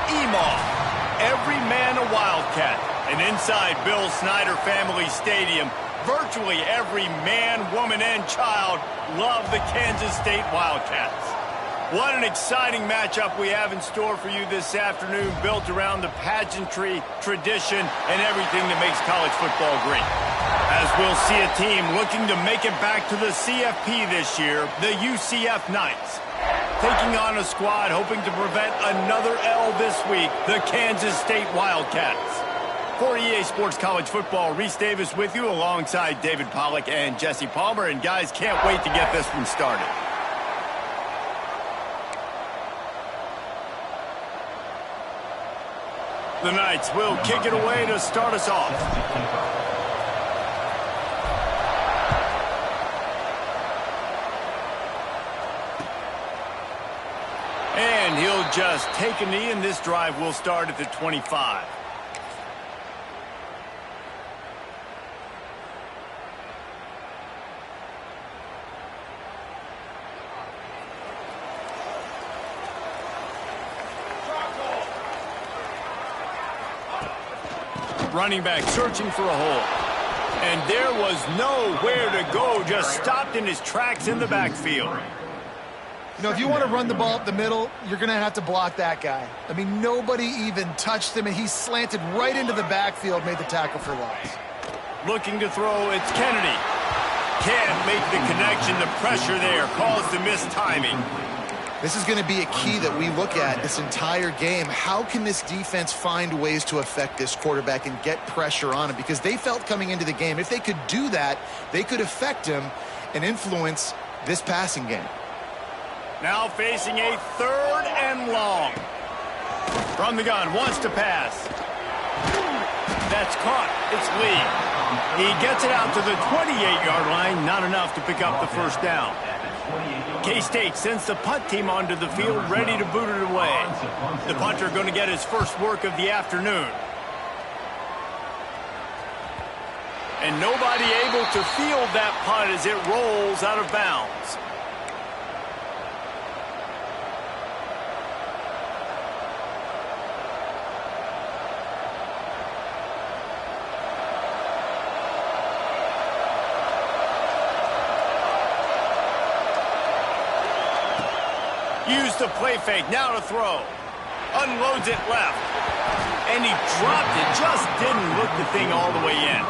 Emaw. Every man a Wildcat. And inside Bill Snyder Family Stadium, virtually every man, woman, and child love the Kansas State Wildcats. What an exciting matchup we have in store for you this afternoon, built around the pageantry, tradition, and everything that makes college football great. As we'll see a team looking to make it back to the CFP this year, the UCF Knights. Taking on a squad hoping to prevent another L this week, the Kansas State Wildcats. For EA Sports College Football, Reese Davis with you alongside David Pollack and Jesse Palmer. And guys, can't wait to get this one started. The Knights will kick it away to start us off. And he'll just take a knee, and this drive will start at the 25. Running back searching for a hole. And there was nowhere to go, just stopped in his tracks in the backfield. You know, if you want to run the ball up the middle, you're going to have to block that guy. I mean, nobody even touched him, and he slanted right into the backfield, made the tackle for loss. Looking to throw, it's Kennedy. Can't make the connection. The pressure there caused the mistiming. This is going to be a key that we look at this entire game. How can this defense find ways to affect this quarterback and get pressure on him? Because they felt coming into the game, if they could do that, they could affect him and influence this passing game. Now facing a 3rd and long. From the gun, wants to pass. That's caught. It's Lee. He gets it out to the 28-yard line. Not enough to pick up the first down. K-State sends the punt team onto the field, ready to boot it away. The punter going to get his first work of the afternoon. And nobody able to field that punt as it rolls out of bounds. Use the play fake, now to throw. Unloads it left. And he dropped it, just didn't look the thing all the way in.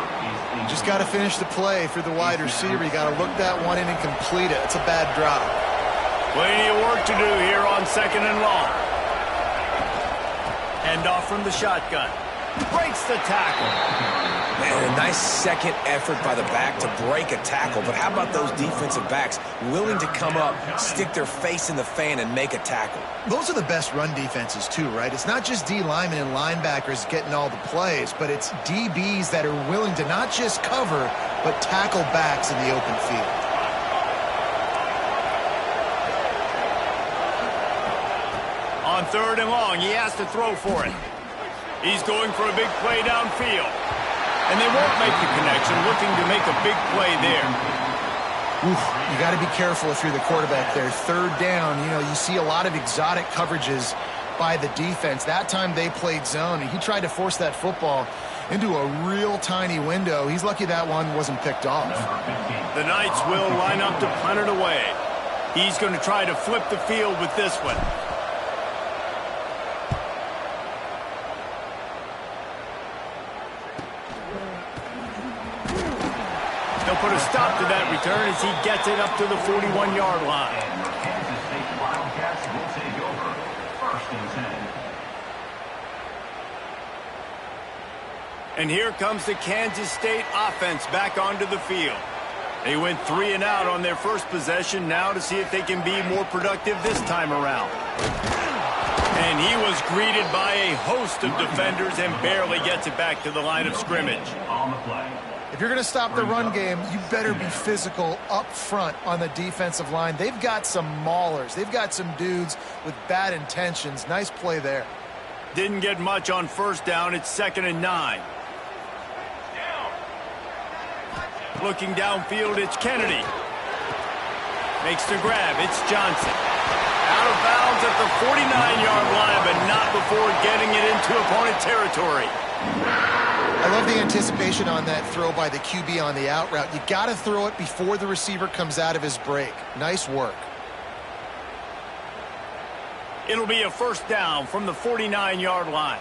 You just got to finish the play for the wide receiver. You got to look that one in and complete it. It's a bad drop. Plenty of work to do here on 2nd and long. Hand off from the shotgun. Breaks the tackle. Man, a nice second effort by the back to break a tackle. But how about those defensive backs willing to come up, stick their face in the fan, and make a tackle? Those are the best run defenses, too, right? It's not just D linemen and linebackers getting all the plays, but it's DBs that are willing to not just cover, but tackle backs in the open field. On 3rd and long, he has to throw for it. He's going for a big play downfield. And they won't make the connection, looking to make a big play there. Oof, you got to be careful if you're the quarterback there. 3rd down, you know, you see a lot of exotic coverages by the defense. That time they played zone, and he tried to force that football into a real tiny window. He's lucky that one wasn't picked off. The Knights will line up to punt it away. He's going to try to flip the field with this one. They'll put a stop to that return as he gets it up to the 41-yard line. Kansas State Wildcats will take over 1st and 10. And here comes the Kansas State offense back onto the field. They went 3 and out on their first possession, now to see if they can be more productive this time around. And he was greeted by a host of defenders and barely gets it back to the line of scrimmage. On the play. If you're going to stop the run game, you better be physical up front on the defensive line. They've got some maulers. They've got some dudes with bad intentions. Nice play there. Didn't get much on 1st down. It's 2nd and 9. Looking downfield, it's Kennedy. Makes the grab. It's Johnson. Out of bounds at the 49-yard line, but not before getting opponent territory. I love the anticipation on that throw by the QB on the out route. You got to throw it before the receiver comes out of his break. Nice work. It'll be a first down from the 49-yard line.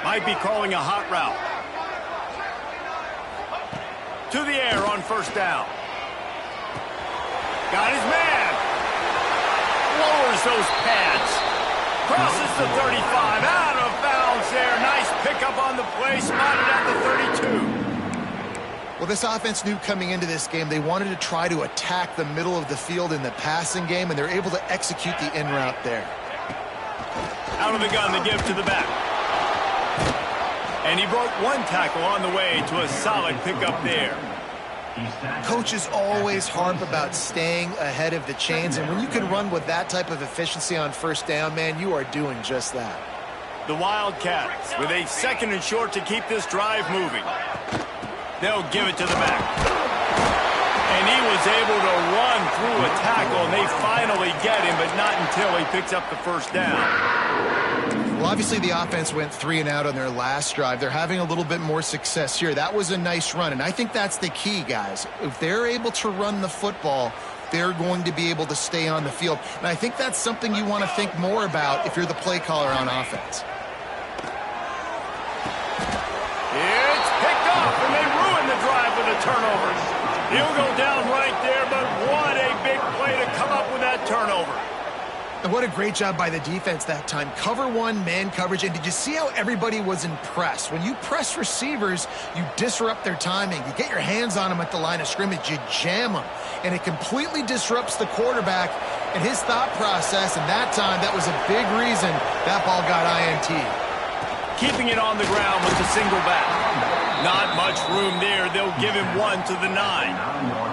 Might be calling a hot route. To the air on first down. Got his man. Lowers those pads. Crosses the 35. Out of bounds there. Nice pickup on the play. Spotted at the 32. Well, this offense knew coming into this game they wanted to try to attack the middle of the field in the passing game, and they're able to execute the in route there. Out of the gun, the give to the back. And he broke one tackle on the way to a solid pickup there. Coaches always harp about staying ahead of the chains, and when you can run with that type of efficiency on first down, man, you are doing just that. The Wildcats with a second and short to keep this drive moving. They'll give it to the back. And he was able to run through a tackle, and they finally get him, but not until he picks up the first down. Well, obviously the offense went 3 and out on their last drive. They're having a little bit more success here. That was a nice run, and I think that's the key, guys. If they're able to run the football, they're going to be able to stay on the field. And I think that's something you want to think more about if you're the play caller on offense. It's picked off, and they ruin the drive with a turnover. He'll go down right there, but what a big play to come up with that turnover. And what a great job by the defense that time. Cover one, man coverage. And did you see how everybody was impressed? When you press receivers, you disrupt their timing. You get your hands on them at the line of scrimmage. You jam them. And it completely disrupts the quarterback and his thought process. And that time, that was a big reason that ball got INT. Keeping it on the ground with the single back. Not much room there. They'll give him one to the 9.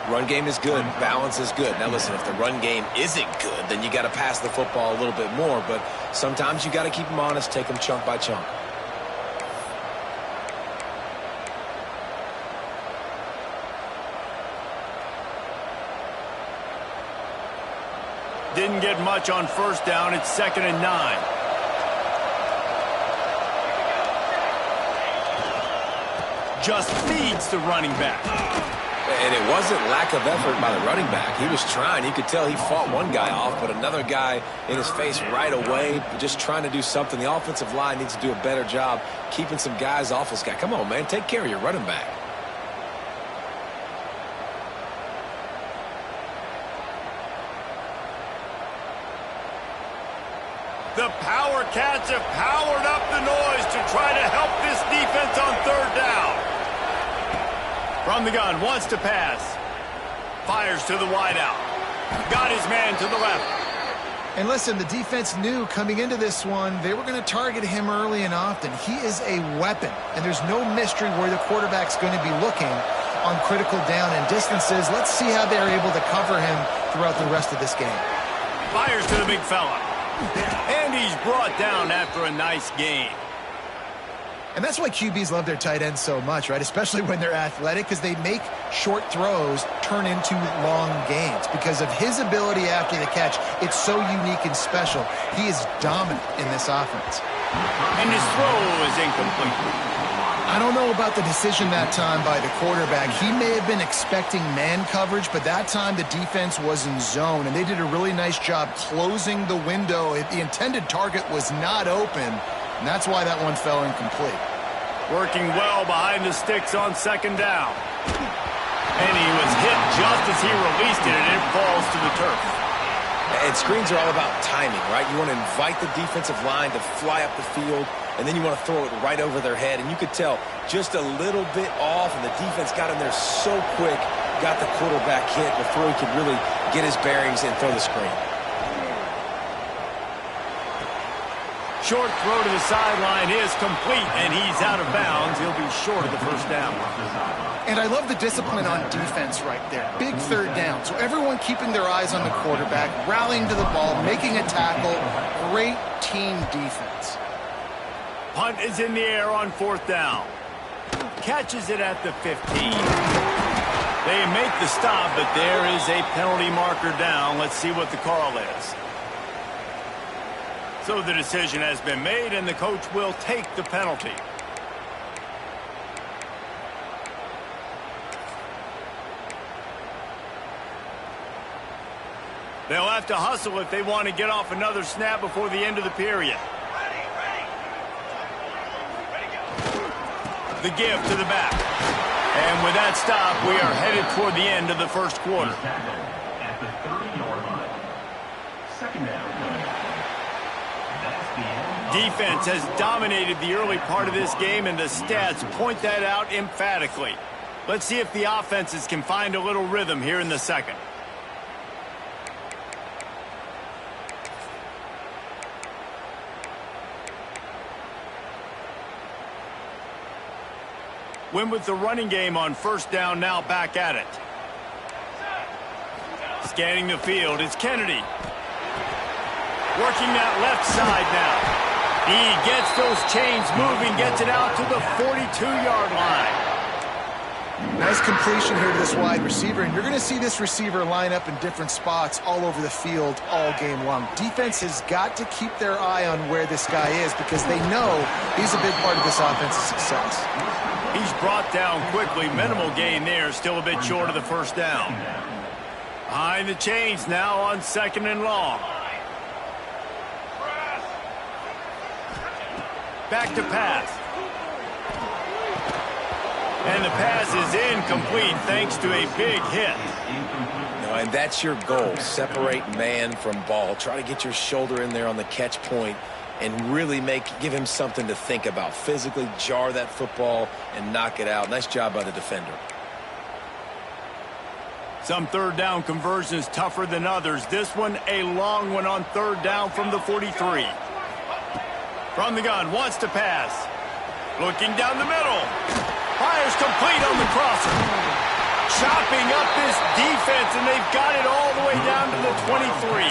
Run game is good. Balance is good. Now, listen, if the run game isn't good, then you got to pass the football a little bit more. But sometimes you got to keep them honest, take them chunk by chunk. Didn't get much on first down. It's 2nd and 9. Just feeds the running back. And it wasn't lack of effort by the running back. He was trying. You could tell he fought one guy off, but another guy in his face right away, just trying to do something. The offensive line needs to do a better job keeping some guys off this guy. Come on, man. Take care of your running back. The Power Cats have powered up the noise to try to help this defense on 3rd down. From the gun, wants to pass. Fires to the wideout. Got his man to the left. And listen, the defense knew coming into this one, they were going to target him early and often. He is a weapon, and there's no mystery where the quarterback's going to be looking on critical down and distances. Let's see how they're able to cover him throughout the rest of this game. Fires to the big fella. And he's brought down after a nice game. And that's why QBs love their tight ends so much, right? Especially when they're athletic, because they make short throws turn into long gains. Because of his ability after the catch, it's so unique and special. He is dominant in this offense. And his throw is incomplete. I don't know about the decision that time by the quarterback. He may have been expecting man coverage, but that time the defense was in zone, and they did a really nice job closing the window. The intended target was not open, and that's why that one fell incomplete. Working well behind the sticks on 2nd down. And he was hit just as he released it, and it falls to the turf. And screens are all about timing, right? You want to invite the defensive line to fly up the field, and then you want to throw it right over their head. And you could tell just a little bit off, and the defense got in there so quick, got the quarterback hit before he could really get his bearings and throw the screen. Short throw to the sideline is complete, and he's out of bounds. He'll be short of the first down. And I love the discipline on defense right there. Big 3rd down. So everyone keeping their eyes on the quarterback, rallying to the ball, making a tackle. Great team defense. Punt is in the air on 4th down. Catches it at the 15. They make the stop, but there is a penalty marker down. Let's see what the call is. So the decision has been made, and the coach will take the penalty. They'll have to hustle if they want to get off another snap before the end of the period. The give to the back. And with that stop, we are headed toward the end of the first quarter. At the 30-yard line. Second down. That's the end. Defense has dominated the early part of this game, and the stats point that out emphatically. Let's see if the offenses can find a little rhythm here in the second. Win with the running game on first down, now back at it. Scanning the field, it's Kennedy. Working that left side now. He gets those chains moving, gets it out to the 42-yard line. Nice completion here to this wide receiver, and you're going to see this receiver line up in different spots all over the field all game long. Defense has got to keep their eye on where this guy is because they know he's a big part of this offense's success. He's brought down quickly. Minimal gain there, still a bit short of the first down. Behind the chains now on second and long. Back to pass. And the pass is incomplete thanks to a big hit. No, and that's your goal. Separate man from ball. Try to get your shoulder in there on the catch point and really give him something to think about. Physically jar that football and knock it out. Nice job by the defender. Some third down conversions tougher than others. This one a long one on third down from the 43. From the gun, wants to pass. Looking down the middle. Fires complete on the crosser. Chopping up this defense, and they've got it all the way down to the 23.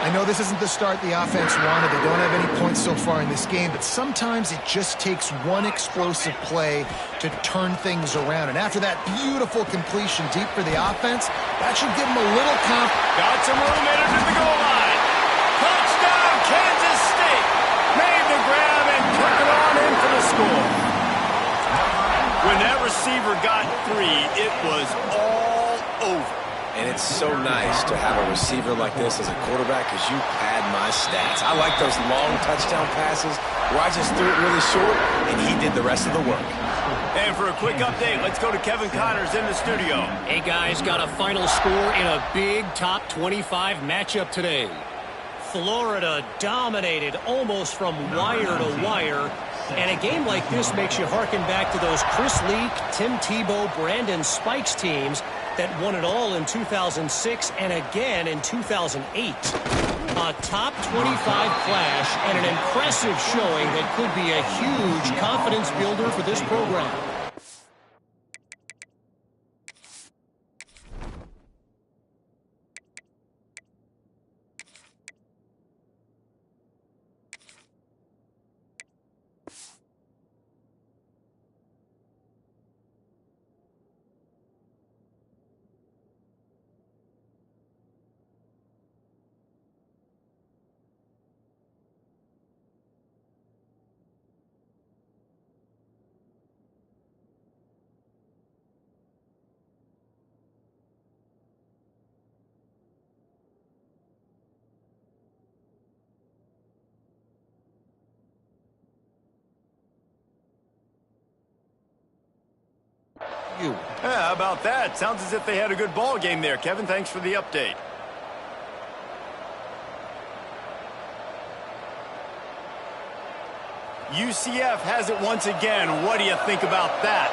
I know this isn't the start the offense wanted. They don't have any points so far in this game, but sometimes it just takes one explosive play to turn things around. And after that beautiful completion deep for the offense, that should give them a little confidence. Got some room in it to the goal line. Touchdown, Kansas State. Made the grab and took it on in for the score. When that receiver got three, it was all over. And it's so nice to have a receiver like this as a quarterback because you pad my stats. I like those long touchdown passes where I just threw it really short and he did the rest of the work. And for a quick update, let's go to Kevin Connors in the studio. Hey, guys, got a final score in a big top 25 matchup today. Florida dominated almost from wire to wire. And a game like this makes you harken back to those Chris Leak, Tim Tebow, Brandon Spikes teams that won it all in 2006 and again in 2008. A top 25 clash and an impressive showing that could be a huge confidence builder for this program. Yeah, how about that? Sounds as if they had a good ball game there. Kevin, thanks for the update. UCF has it once again. What do you think about that?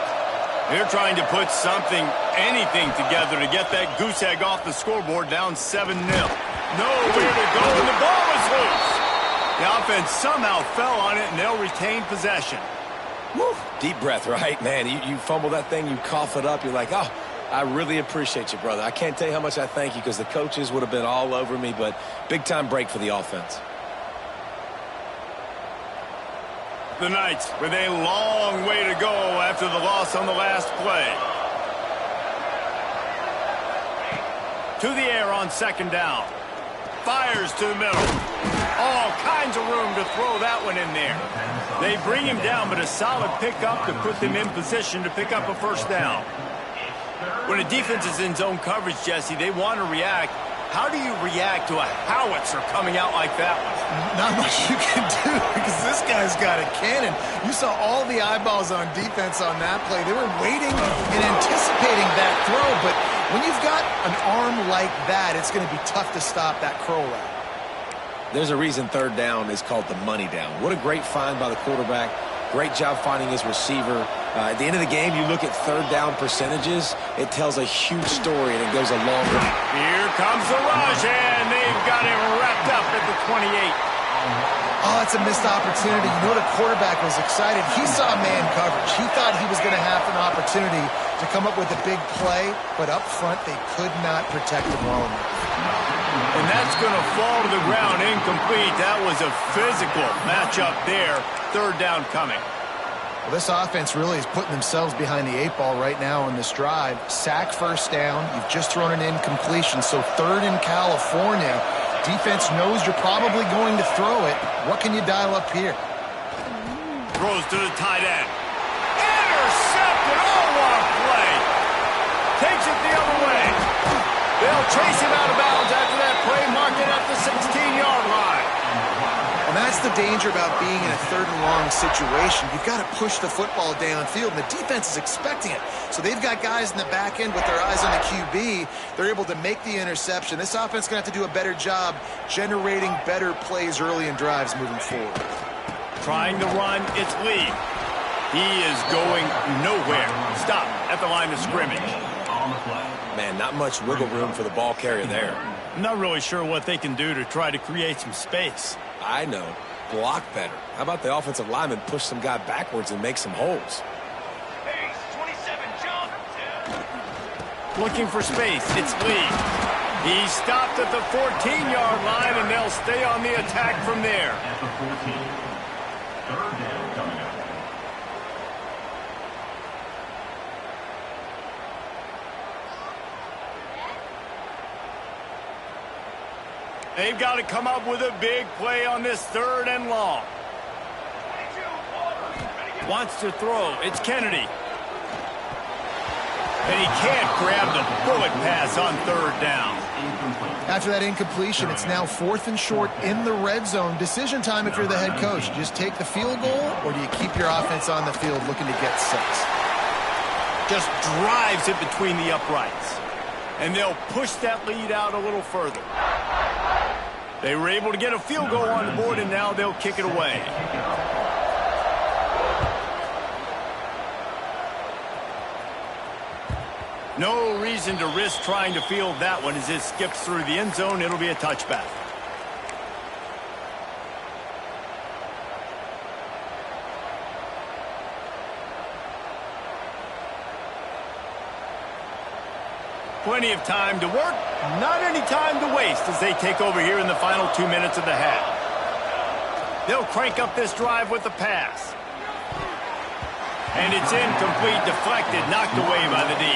They're trying to put anything together to get that goose egg off the scoreboard, down 7-0. Nowhere to go, and the ball is loose. The offense somehow fell on it, and they'll retain possession. Woo. Deep breath, right? Man, you fumble that thing, you cough it up, you're like, oh, I really appreciate you, brother. I can't tell you how much I thank you because the coaches would have been all over me, but big-time break for the offense. The Knights with a long way to go after the loss on the last play. To the air on second down. fires to the middle. All kinds of room to throw that one in there. They bring him down, but a solid pickup to put them in position to pick up a first down. When a defense is in zone coverage, Jesse, they want to react. How do you react to a howitzer coming out like that one? Not much you can do because this guy's got a cannon. You saw all the eyeballs on defense on that play. They were waiting and anticipating that throw, but when you've got an arm like that, it's going to be tough to stop that curl route. There's a reason third down is called the money down. What a great find by the quarterback. Great job finding his receiver. At the end of the game, you look at third down percentages. It tells a huge story, and it goes a long way. Here comes the rush, and they've got him wrapped up at the 28. Oh, that's a missed opportunity. You know, the quarterback was excited. He saw man coverage. He thought he was going to have an opportunity to come up with a big play, but up front, they could not protect him well enough. And that's going to fall to the ground incomplete. That was a physical matchup there. Third down coming. Well, this offense really is putting themselves behind the 8 ball right now on this drive. Sack first down. You've just thrown an incompletion, so third in California. Defense knows you're probably going to throw it. What can you dial up here? Throws to the tight end. Intercepted. Oh, what a play. Takes it the other way. They'll chase him out of bounds after that play, mark it at the 16-yard line. And that's the danger about being in a third and long situation. You've got to push the football downfield, and the defense is expecting it. So they've got guys in the back end with their eyes on the QB. They're able to make the interception. This offense is going to have to do a better job generating better plays early in drives moving forward. Trying to run, it's Lee. He is going nowhere. Stop at the line of scrimmage. Man, not much wiggle room for the ball carrier there. I'm not really sure what they can do to try to create some space. I know. Block better. How about the offensive lineman push some guy backwards and make some holes? Looking for space, it's Lee. He stopped at the 14-yard line, and they'll stay on the attack from there. At the 14. Third down coming up. They've got to come up with a big play on this third and long. Wants to throw. It's Kennedy. And he can't grab the bullet pass on third down. After that incompletion, it's now 4th and short in the red zone. Decision time if you're the head coach. Do you just take the field goal, or do you keep your offense on the field looking to get 6? Just drives it between the uprights. And they'll push that lead out a little further. They were able to get a field goal on the board, and now they'll kick it away. No reason to risk trying to field that one as it skips through the end zone. It'll be a touchback. Plenty of time to work, not any time to waste as they take over here in the final 2 minutes of the half. They'll crank up this drive with the pass. And it's incomplete, deflected, knocked away by the D.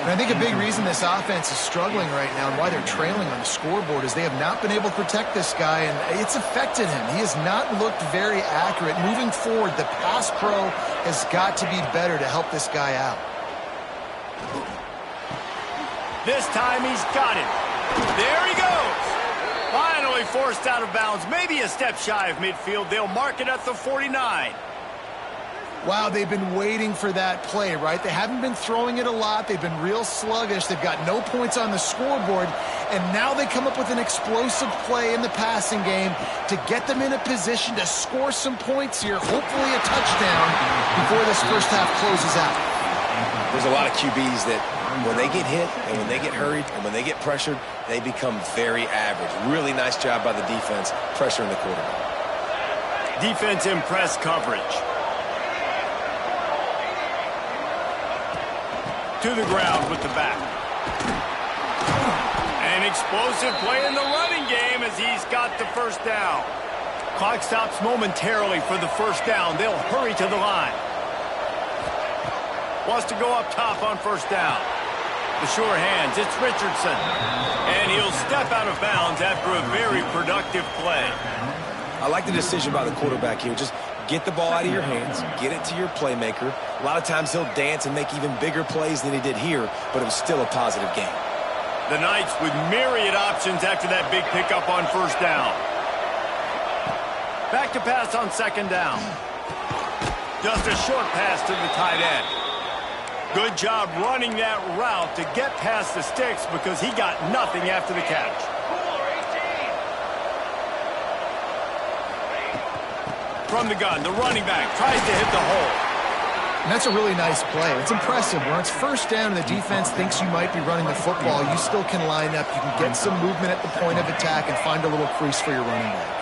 And I think a big reason this offense is struggling right now and why they're trailing on the scoreboard is they have not been able to protect this guy, and it's affected him. He has not looked very accurate. Moving forward, the pass pro has got to be better to help this guy out. This time he's got it. There he goes. Finally forced out of bounds. Maybe a step shy of midfield. They'll mark it at the 49. Wow, they've been waiting for that play, right? They haven't been throwing it a lot. They've been real sluggish. They've got no points on the scoreboard. And now they come up with an explosive play in the passing game to get them in a position to score some points here, hopefully a touchdown, before this first half closes out. There's a lot of QBs that when they get hit and when they get hurried and when they get pressured, they become very average. Really nice job by the defense pressuring the quarterback. Defense in press coverage. To the ground with the back. An explosive play in the running game as he's got the first down. Clock stops momentarily for the first down. They'll hurry to the line. Wants to go up top on first down. The sure hands, it's Richardson. And he'll step out of bounds after a very productive play. I like the decision by the quarterback here. Just get the ball out of your hands, get it to your playmaker. A lot of times he'll dance and make even bigger plays than he did here, but it was still a positive game. The Knights with myriad options after that big pickup on first down. Back to pass on second down. Just a short pass to the tight end. Good job running that route to get past the sticks because he got nothing after the catch. From the gun, the running back tries to hit the hole. And that's a really nice play. It's impressive. When it's first down and the defense thinks you might be running the football, you still can line up. You can get some movement at the point of attack and find a little crease for your running back.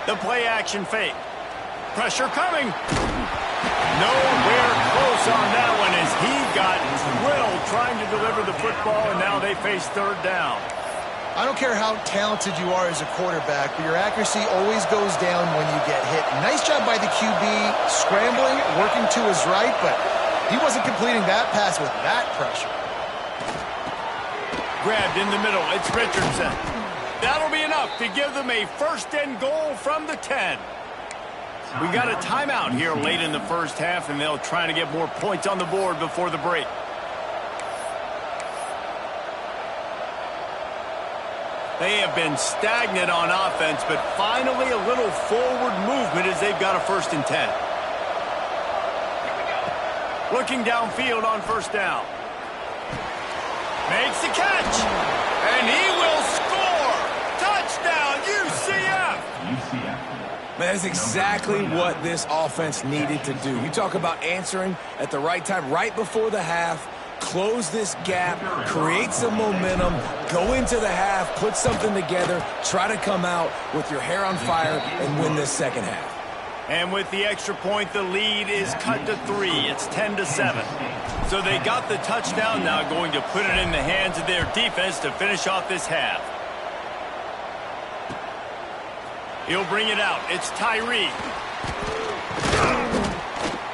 The play action fake. Pressure coming. Nowhere close on that one as he got drilled trying to deliver the football, and now they face third down. I don't care how talented you are as a quarterback, but your accuracy always goes down when you get hit. Nice job by the QB scrambling, working to his right, but he wasn't completing that pass with that pressure. Grabbed in the middle, it's Richardson. That'll be enough to give them a first and goal from the 10. We got a timeout here late in the first half, and they'll try to get more points on the board before the break. They have been stagnant on offense, but finally a little forward movement as they've got a 1st and 10. Looking downfield on first down. Makes the catch. And he will score. Touchdown, UCF. Man, that's exactly what this offense needed to do. You talk about answering at the right time, right before the half. Close this gap, create some momentum, go into the half, put something together, try to come out with your hair on fire and win this second half. And with the extra point, the lead is cut to 3. It's 10-7. So they got the touchdown, now going to put it in the hands of their defense to finish off this half. He'll bring it out. It's Tyree.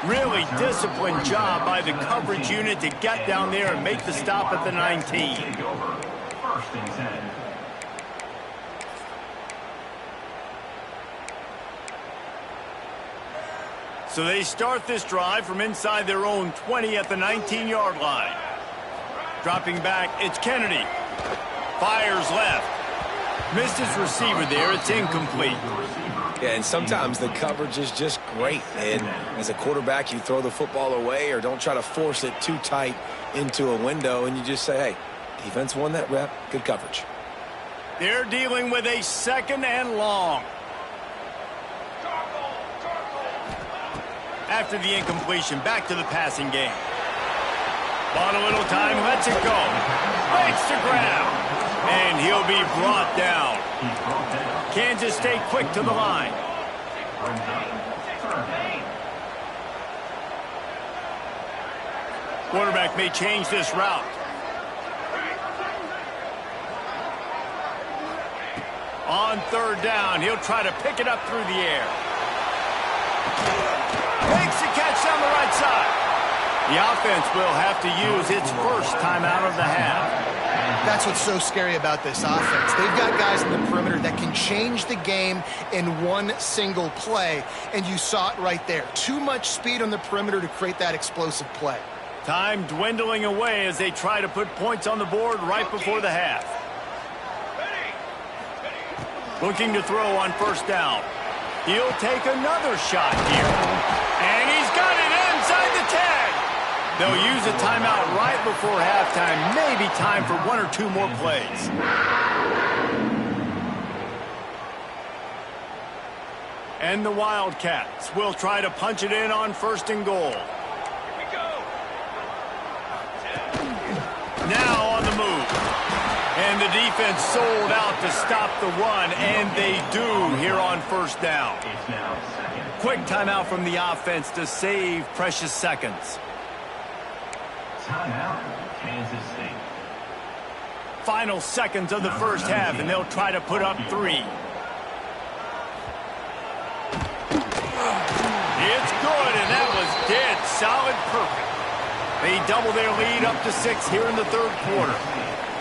Really disciplined job by the coverage unit to get down there and make the stop at the 19. So they start this drive from inside their own 20 at the 19-yard line. Dropping back, it's Kennedy. Fires left. Missed his receiver there. It's incomplete. Yeah, and sometimes the coverage is just great. And as a quarterback, you throw the football away or don't try to force it too tight into a window, and you just say, hey, defense won that rep. Good coverage. They're dealing with a 2nd and long. After the incompletion, back to the passing game. Bought a little time, lets it go. Makes the grab. And he'll be brought down. Kansas State quick to the line. Quarterback may change this route. On third down, he'll try to pick it up through the air. Makes the catch down the right side. The offense will have to use its first timeout of the half. That's what's so scary about this offense. They've got guys in the perimeter that can change the game in one single play, and you saw it right there. Too much speed on the perimeter to create that explosive play. Time dwindling away as they try to put points on the board right before the half. Looking to throw on first down. He'll take another shot here. And he's got it inside the 10. They'll use a timeout right before halftime. Maybe time for 1 or 2 more plays. And the Wildcats will try to punch it in on 1st and goal. Here we go. Now on the move. And the defense sold out to stop the run, and they do here on first down. Quick timeout from the offense to save precious seconds. Timeout, Kansas State. Final seconds of the first half, and they'll try to put up 3. It's good, and that was dead solid perfect. They double their lead up to 6 here in the third quarter.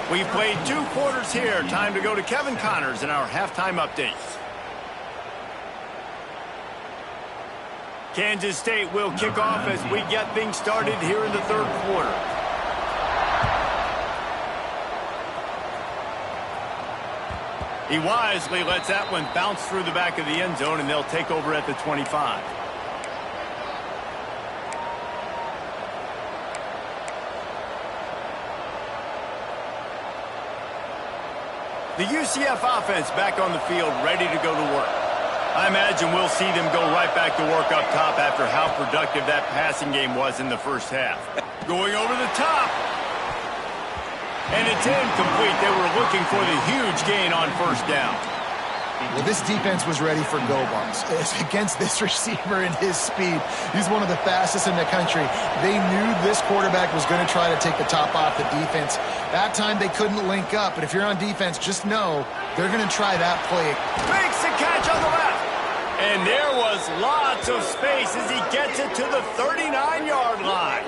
We've played 2 quarters here. Time to go to Kevin Connors in our halftime update. Kansas State will kick off as we get things started here in the third quarter. He wisely lets that one bounce through the back of the end zone, and they'll take over at the 25. The UCF offense back on the field, ready to go to work. I imagine we'll see them go right back to work up top after how productive that passing game was in the first half. Going over the top. And it's incomplete. They were looking for the huge gain on first down. Well, this defense was ready for go balls. Against this receiver and his speed, he's one of the fastest in the country. They knew this quarterback was going to try to take the top off the defense. That time they couldn't link up, but if you're on defense, just know they're going to try that play. Makes the catch on the left. And there was lots of space as he gets it to the 39-yard line.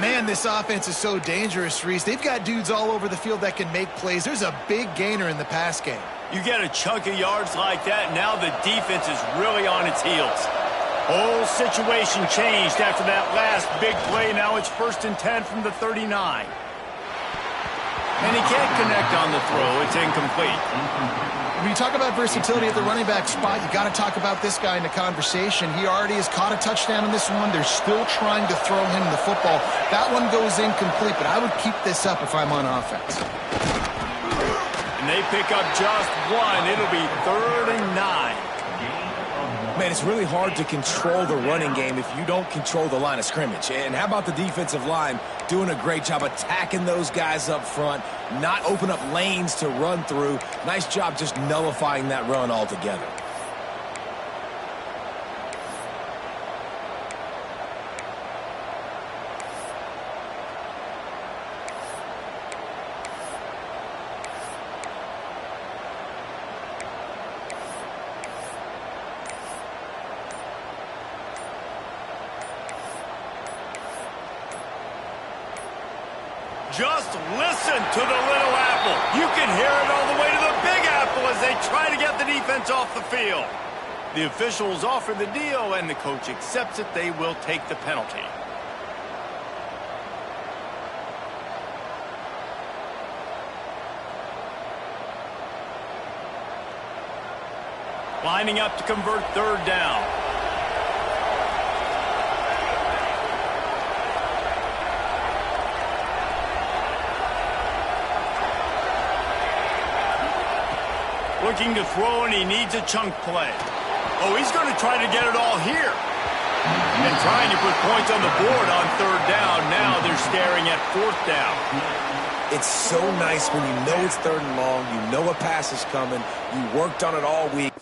Man, this offense is so dangerous, Reese. They've got dudes all over the field that can make plays. There's a big gainer in the pass game. You get a chunk of yards like that, now the defense is really on its heels. Whole situation changed after that last big play. Now it's 1st and 10 from the 39. And he can't connect on the throw. It's incomplete. When you talk about versatility at the running back spot, you got to talk about this guy in the conversation. He already has caught a touchdown in this one. They're still trying to throw him the football. That one goes incomplete, but I would keep this up if I'm on offense. And they pick up just one. It'll be 3rd and 9. Man, it's really hard to control the running game if you don't control the line of scrimmage. And how about the defensive line doing a great job attacking those guys up front, not open up lanes to run through. Nice job just nullifying that run altogether. Just listen to the Little Apple. You can hear it all the way to the Big Apple as they try to get the defense off the field. The officials offer the deal, and the coach accepts it. They will take the penalty. Lining up to convert 3rd down. Looking to throw, and he needs a chunk play. Oh, he's going to try to get it all here. And trying to put points on the board on 3rd down. Now they're staring at 4th down. It's so nice when you know it's 3rd and long, you know a pass is coming, you worked on it all week.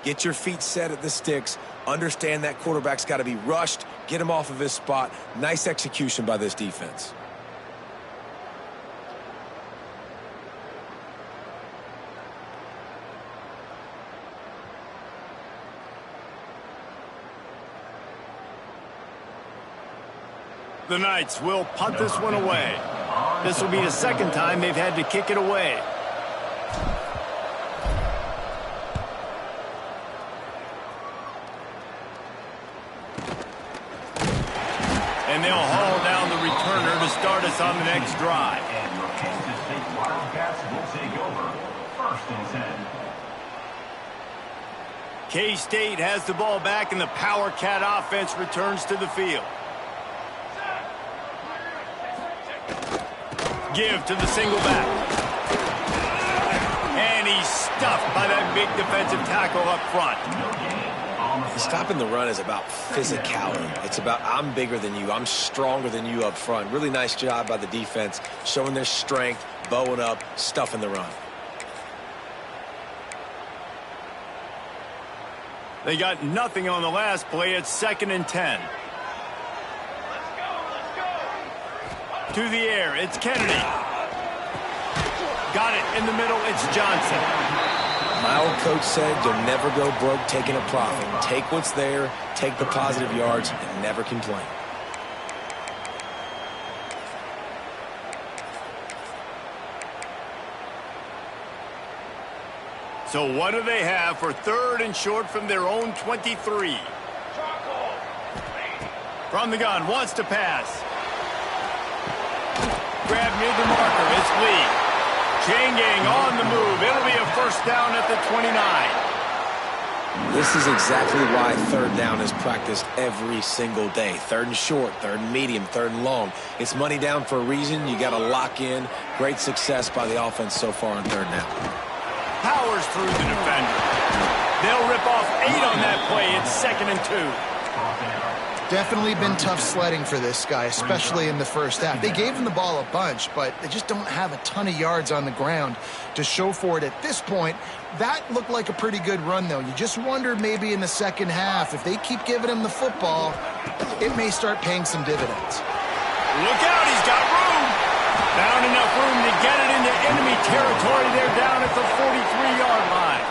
Get your feet set at the sticks. Understand that quarterback's got to be rushed. Get him off of his spot. Nice execution by this defense. The Knights will punt this one away. This will be the second time they've had to kick it away. And they'll haul down the returner to start us on the next drive. And your Kansas State Wildcats will take over. 1st and 10. K-State has the ball back, and the Power Cat offense returns to the field. Give to the single back. And he's stuffed by that big defensive tackle up front. Stopping the run is about physicality. It's about I'm bigger than you. I'm stronger than you up front. Really nice job by the defense, showing their strength, bowing up, stuffing the run. They got nothing on the last play. It's 2nd and 10. To the air, it's Kennedy. Got it in the middle, it's Johnson. My old coach said you'll never go broke taking a profit. Take what's there, take the positive yards, and never complain. So what do they have for 3rd and short from their own 23? From the gun, wants to pass. Grab near the marker, it's Lee. Chain gang on the move. It'll be a 1st down at the 29. This is exactly why 3rd down is practiced every single day. 3rd and short, 3rd and medium, 3rd and long. It's money down for a reason. You got to lock in. Great success by the offense so far on 3rd down. Powers through the defender. They'll rip off 8 on that play. It's 2nd and 2. Definitely been tough sledding for this guy, especially in the first half. They gave him the ball a bunch, but they just don't have a ton of yards on the ground to show for it at this point. That looked like a pretty good run, though. You just wonder maybe in the second half, if they keep giving him the football, it may start paying some dividends. Look out, he's got room. Found enough room to get it into enemy territory. They're down at the 43-yard line.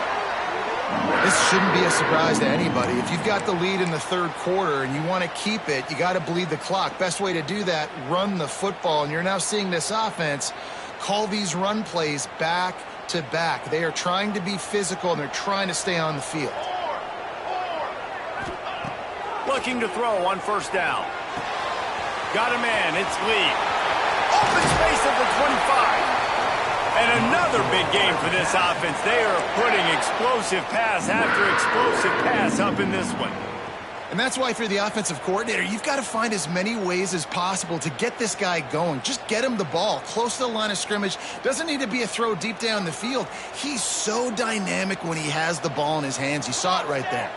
This shouldn't be a surprise to anybody. If you've got the lead in the 3rd quarter and you want to keep it, you got to bleed the clock. Best way to do that, run the football. And you're now seeing this offense call these run plays back to back. They are trying to be physical, and they're trying to stay on the field. Looking to throw on 1st down. Got a man, it's Lee. Open space at the 25. And another big game for this offense. They are putting explosive pass after explosive pass up in this one. And that's why, if you're the offensive coordinator, you've got to find as many ways as possible to get this guy going. Just get him the ball close to the line of scrimmage. Doesn't need to be a throw deep down the field. He's so dynamic when he has the ball in his hands. You saw it right there.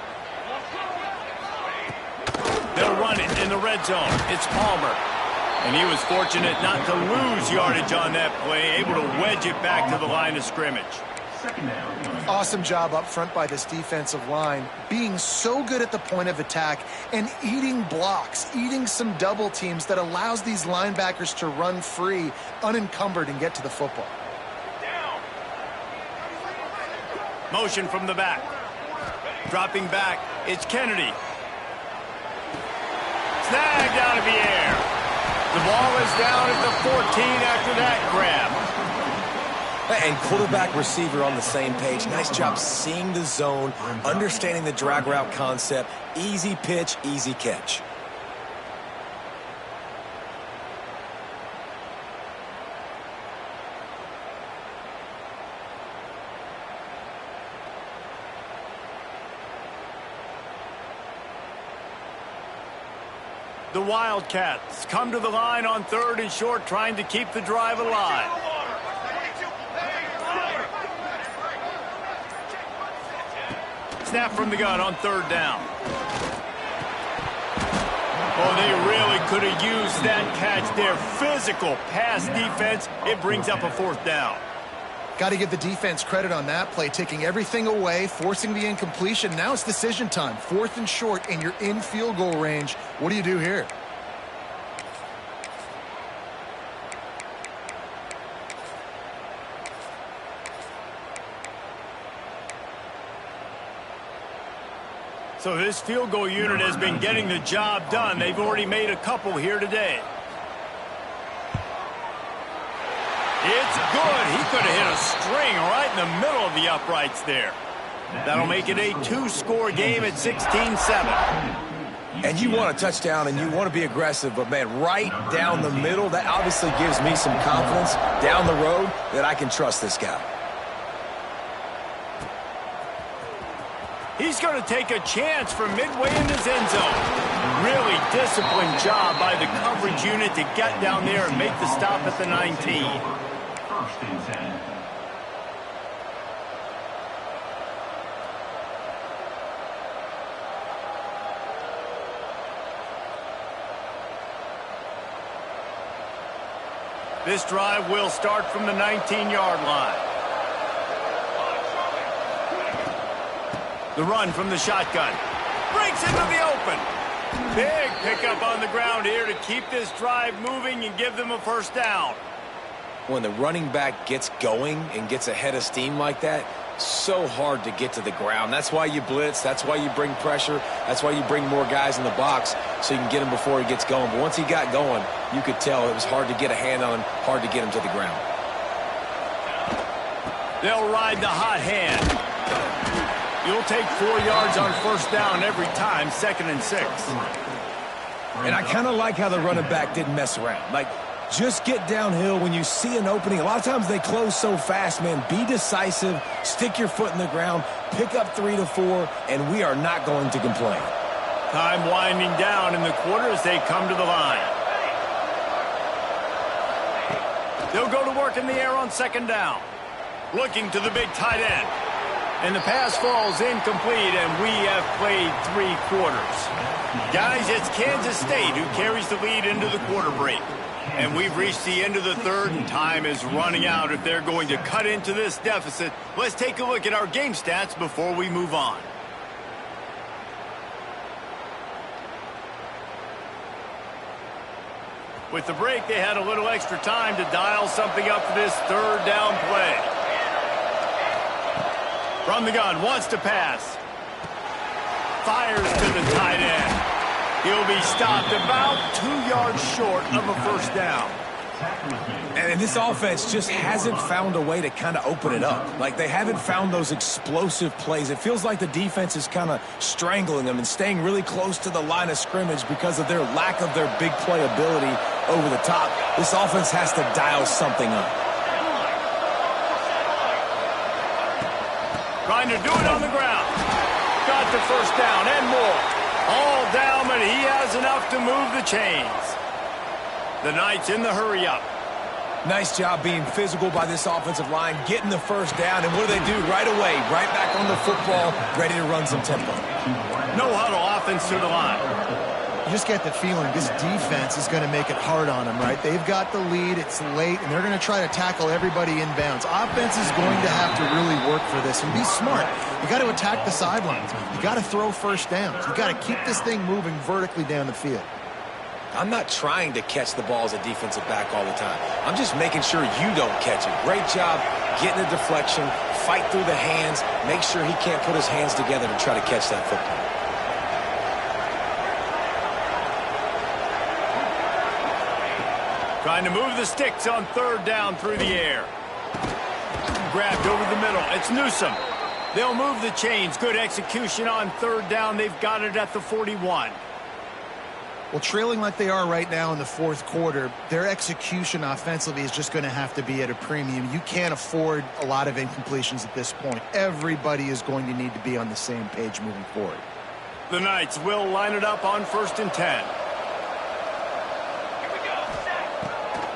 They'll run it in the red zone. It's Palmer. And he was fortunate not to lose yardage on that play, able to wedge it back to the line of scrimmage. 2nd down. Awesome job up front by this defensive line, being so good at the point of attack and eating blocks, eating some double teams that allows these linebackers to run free, unencumbered, and get to the football. Motion from the back. Dropping back, it's Kennedy. Snagged out of the air. The ball is down at the 14 after that grab. And quarterback receiver on the same page. Nice job seeing the zone, understanding the drag route concept. Easy pitch, easy catch. The Wildcats come to the line on 3rd and short, trying to keep the drive alive. Snap from the gun on 3rd down. Oh, they really could have used that catch there. Physical pass defense. It brings up a 4th down. Got to give the defense credit on that play, taking everything away, forcing the incompletion. Now it's decision time. 4th and short, and you're in field goal range. What do you do here? So this field goal unit has been getting the job done. They've already made a couple here today. It's good. He could have hit a string right in the middle of the uprights there. That'll make it a 2-score game at 16-7. And you want a touchdown and you want to be aggressive, but, man, right down the middle, that obviously gives me some confidence down the road that I can trust this guy. He's going to take a chance from midway in his end zone. Really disciplined job by the coverage unit to get down there and make the stop at the 19. 1st and 10. This drive will start from the 19-yard line. The run from the shotgun. Breaks into the open. Big pickup on the ground here to keep this drive moving and give them a 1st down. When the running back gets going and gets ahead of steam like that, so hard to get to the ground. That's why you blitz. That's why you bring pressure. That's why you bring more guys in the box so you can get him before he gets going. But once he got going, you could tell it was hard to get a hand on him, hard to get him to the ground. They'll ride the hot hand. You'll take 4 yards on 1st down every time, 2nd and 6. And I kind of like how the running back didn't mess around. Like, just get downhill when you see an opening. A lot of times they close so fast, man. Be decisive, stick your foot in the ground, pick up 3 to 4, and we are not going to complain. Time winding down in the quarter as they come to the line. They'll go to work in the air on 2nd down. Looking to the big tight end. And the pass falls incomplete, and we have played 3 quarters. Guys, it's Kansas State who carries the lead into the quarter break. And we've reached the end of the 3rd, and time is running out if they're going to cut into this deficit. Let's take a look at our game stats before we move on. With the break, they had a little extra time to dial something up for this 3rd down play. From the gun, wants to pass. Fires to the tight end. He'll be stopped about 2 yards short of a 1st down. And this offense just hasn't found a way to kind of open it up. Like, they haven't found those explosive plays. It feels like the defense is kind of strangling them and staying really close to the line of scrimmage because of their lack of their big play ability over the top. This offense has to dial something up. Trying to do it on the ground. Got the 1st down and more. All down, but he has enough to move the chains. The Knights in the hurry-up. Nice job being physical by this offensive line, getting the 1st down, and what do they do right away? Right back on the football, ready to run some tempo. No huddle offense to the line. You just get the feeling this defense is going to make it hard on them, right? They've got the lead, it's late, and they're going to try to tackle everybody inbounds. Offense is going to have to really work for this and be smart. You got to attack the sidelines. You got to throw 1st downs. You got to keep this thing moving vertically down the field. I'm not trying to catch the ball as a defensive back all the time. I'm just making sure you don't catch it. Great job getting a deflection, fight through the hands, make sure he can't put his hands together to try to catch that football. Trying to move the sticks on 3rd down through the air. Grabbed over the middle. It's Newsom. They'll move the chains. Good execution on 3rd down. They've got it at the 41. Well, trailing like they are right now in the 4th quarter, their execution offensively is just going to have to be at a premium. You can't afford a lot of incompletions at this point. Everybody is going to need to be on the same page moving forward. The Knights will line it up on 1st and 10.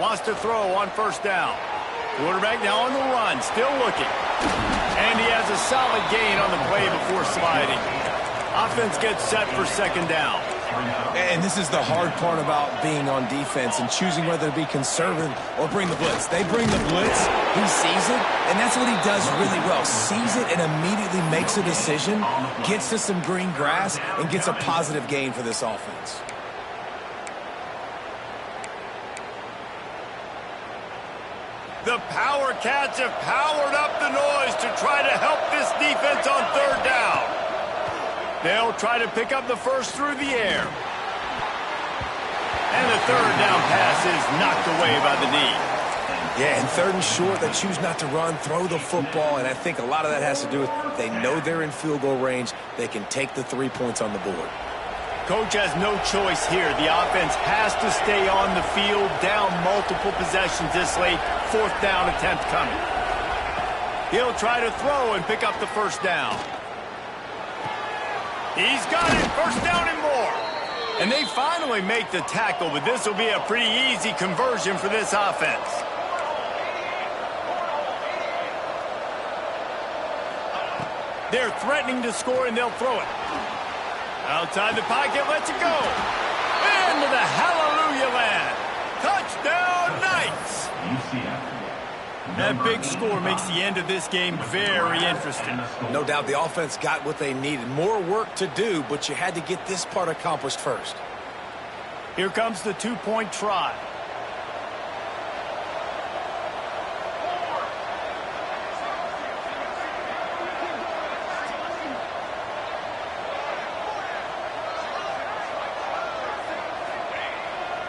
Wants to throw on 1st down. Quarterback now on the run, still looking. And he has a solid gain on the play before sliding. Offense gets set for 2nd down. And this is the hard part about being on defense and choosing whether to be conservative or bring the blitz. They bring the blitz, he sees it, and that's what he does really well. Sees it and immediately makes a decision, gets to some green grass, and gets a positive gain for this offense. The Power Cats have powered up the noise to try to help this defense on third down. They'll try to pick up the first through the air. And the third down pass is knocked away by the knee. Yeah, and third and short, they choose not to run, throw the football, and I think a lot of that has to do with they know they're in field goal range. They can take the 3 points on the board. Coach has no choice here. The offense has to stay on the field, down multiple possessions this late. Fourth down attempt coming. He'll try to throw and pick up the first down. He's got it. First down and more. And they finally make the tackle, but this will be a pretty easy conversion for this offense. They're threatening to score, and they'll throw it. Outside the pocket, lets it go. Into the hallelujah land. Touchdown, Knights. That big score makes the end of this game very interesting. No doubt the offense got what they needed. More work to do, but you had to get this part accomplished first. Here comes the two-point try.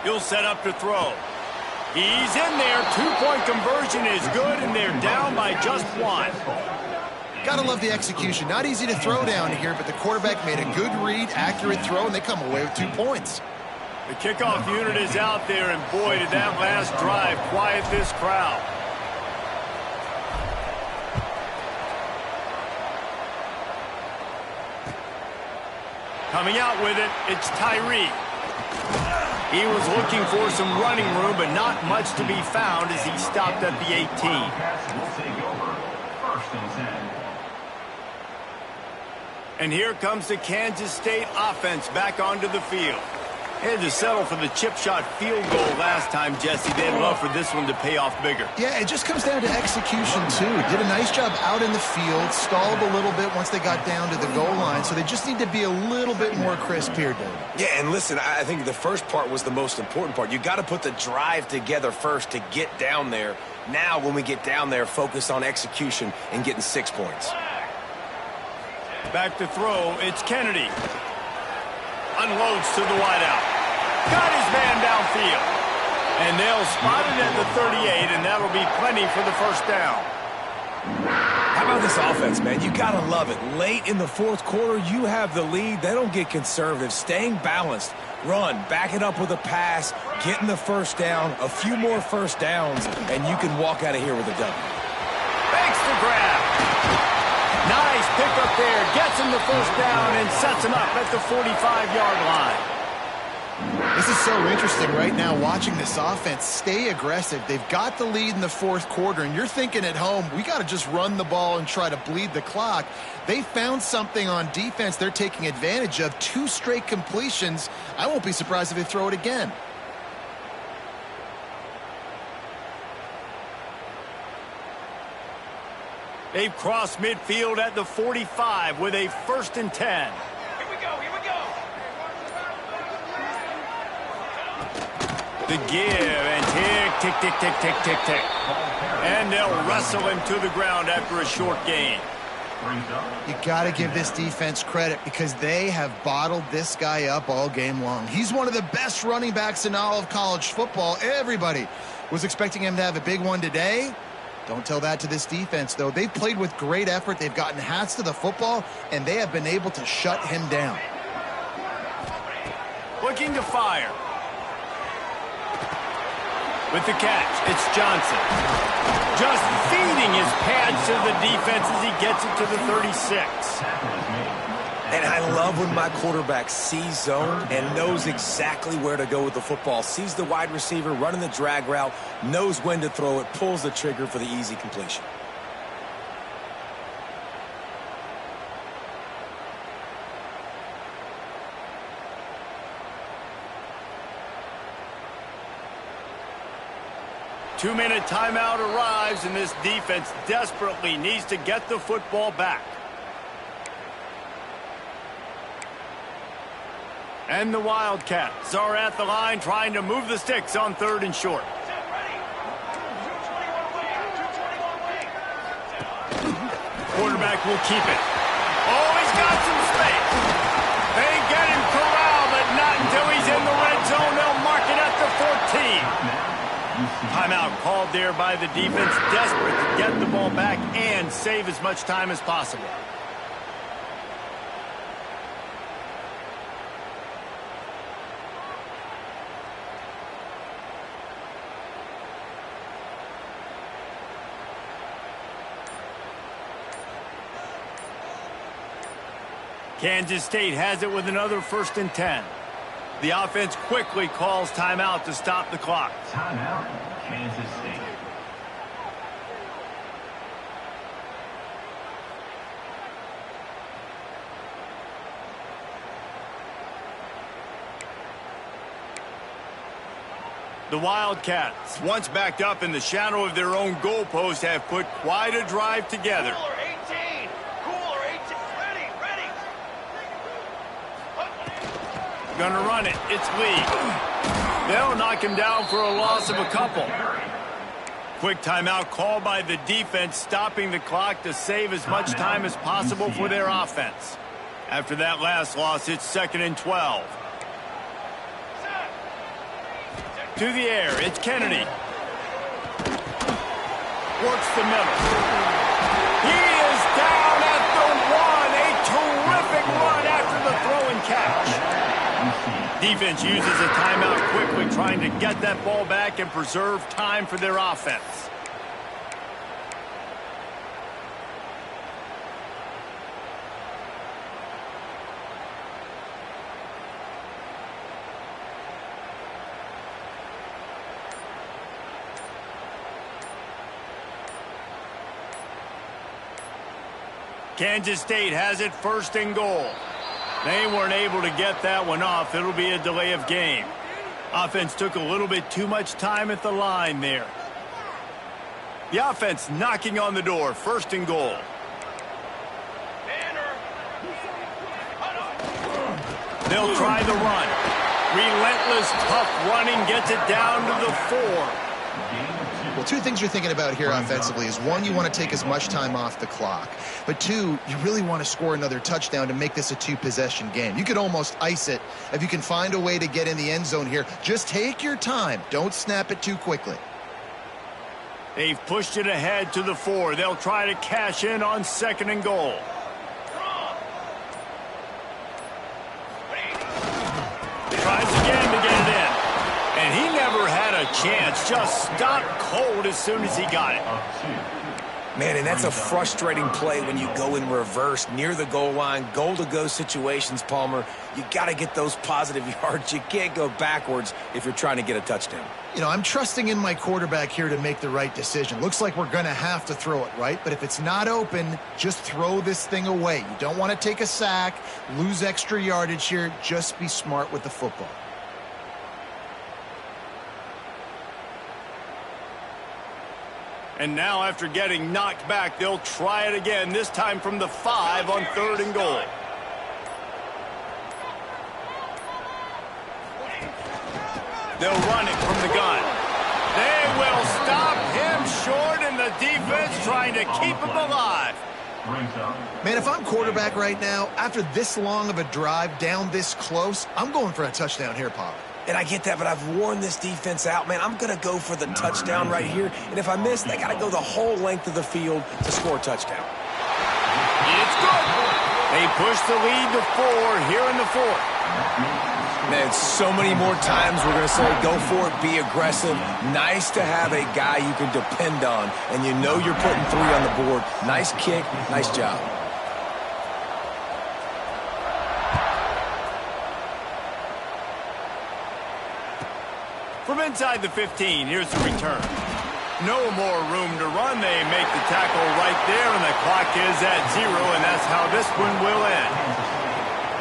He'll set up to throw. He's in there. Two-point conversion is good, and they're down by just one. Gotta love the execution. Not easy to throw down here, but the quarterback made a good read, accurate throw, and they come away with 2 points. The kickoff unit is out there, and boy, did that last drive quiet this crowd. Coming out with it, it's Tyree. He was looking for some running room, but not much to be found as he stopped at the 18. And here comes the Kansas State offense back onto the field. They had to settle for the chip shot field goal last time, Jesse. They'd love for this one to pay off bigger. Yeah, it just comes down to execution, too. Did a nice job out in the field, stalled a little bit once they got down to the goal line, so they just need to be a little bit more crisp here, David. Yeah, and listen, I think the first part was the most important part. You got to put the drive together first to get down there. Now, when we get down there, focus on execution and getting 6 points. Back to throw, it's Kennedy. Unloads to the wideout. Got his man downfield. And they'll spot it at the 38, and that'll be plenty for the first down. How about this offense, man? You got to love it. Late in the fourth quarter, you have the lead. They don't get conservative. Staying balanced. Run, back it up with a pass, getting the first down, a few more first downs, and you can walk out of here with a W. Makes the grab. Nice pickup there. Gets him the first down and sets him up at the 45-yard line. This is so interesting right now, watching this offense stay aggressive. They've got the lead in the fourth quarter, and you're thinking at home, we got to just run the ball and try to bleed the clock. They found something on defense they're taking advantage of. 2 straight completions. I won't be surprised if they throw it again. They've crossed midfield at the 45 with a 1st and 10. The give and tick, tick, tick, tick, tick, tick, tick. And they'll wrestle him to the ground after a short gain. You got to give this defense credit because they have bottled this guy up all game long. He's one of the best running backs in all of college football. Everybody was expecting him to have a big one today. Don't tell that to this defense, though. They've played with great effort. They've gotten hats to the football, and they have been able to shut him down. Looking to fire. With the catch, it's Johnson. Just feeding his pads to the defense as he gets it to the 36. And I love when my quarterback sees zone and knows exactly where to go with the football. Sees the wide receiver running the drag route, knows when to throw it, pulls the trigger for the easy completion. 2-minute timeout arrives, and this defense desperately needs to get the football back. And the Wildcats are at the line trying to move the sticks on 3rd and short. Quarterback will keep it. Oh, he's got some space. They get him corralled, but not until he's in the red zone. They'll mark it at the 14. Timeout called there by the defense, desperate to get the ball back and save as much time as possible. Kansas State has it with another 1st and 10. The offense quickly calls timeout to stop the clock. Timeout, Kansas State. The Wildcats, once backed up in the shadow of their own goalpost, have put quite a drive together. Gonna run it. It's Lee. They'll knock him down for a loss of a couple. Quick timeout called by the defense, stopping the clock to save as much time as possible for their offense. After that last loss, it's 2nd and 12. To the air, it's Kennedy. Works the middle. He is down at the 1. A terrific run after the throw and catch. Defense uses a timeout quickly, trying to get that ball back and preserve time for their offense. Kansas State has it 1st and goal. They weren't able to get that one off. It'll be a delay of game. Offense took a little bit too much time at the line there. The offense knocking on the door. 1st and goal. They'll try the run. Relentless, tough running gets it down to the 4. Well, 2 things you're thinking about here offensively is, 1, you want to take as much time off the clock. But 2, you really want to score another touchdown to make this a 2-possession game. You could almost ice it if you can find a way to get in the end zone here. Just take your time. Don't snap it too quickly. They've pushed it ahead to the 4. They'll try to cash in on 2nd and goal. Tries again to get it in. And he never had a chance. Just stopped cold as soon as he got it. Man, and that's a frustrating play when you go in reverse near the goal line. Goal-to-go situations, Palmer. You got to get those positive yards. You can't go backwards if you're trying to get a touchdown. You know, I'm trusting in my quarterback here to make the right decision. Looks like we're going to have to throw it, right? But if it's not open, just throw this thing away. You don't want to take a sack, lose extra yardage here. Just be smart with the football. And now, after getting knocked back, they'll try it again, this time from the 5 on 3rd and goal. They'll run it from the gun. They will stop him short, and the defense trying to keep him alive. Man, if I'm quarterback right now, after this long of a drive down this close, I'm going for a touchdown here, Pop. And I get that, but I've worn this defense out, man. I'm going to go for the touchdown right here. And if I miss, they got to go the whole length of the field to score a touchdown. It's good. They push the lead to 4 here in the 4th. Man, so many more times we're going to say, go for it, be aggressive. Nice to have a guy you can depend on, and you know you're putting 3 on the board. Nice kick, nice job. From inside the 15, here's the return. No more room to run. They make the tackle right there, and the clock is at 0, and that's how this one will end.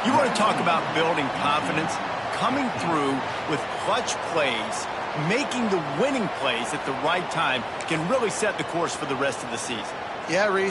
You want to talk about building confidence? Coming through with clutch plays making the winning plays at the right time can really set the course for the rest of the season. Yeah, Reese.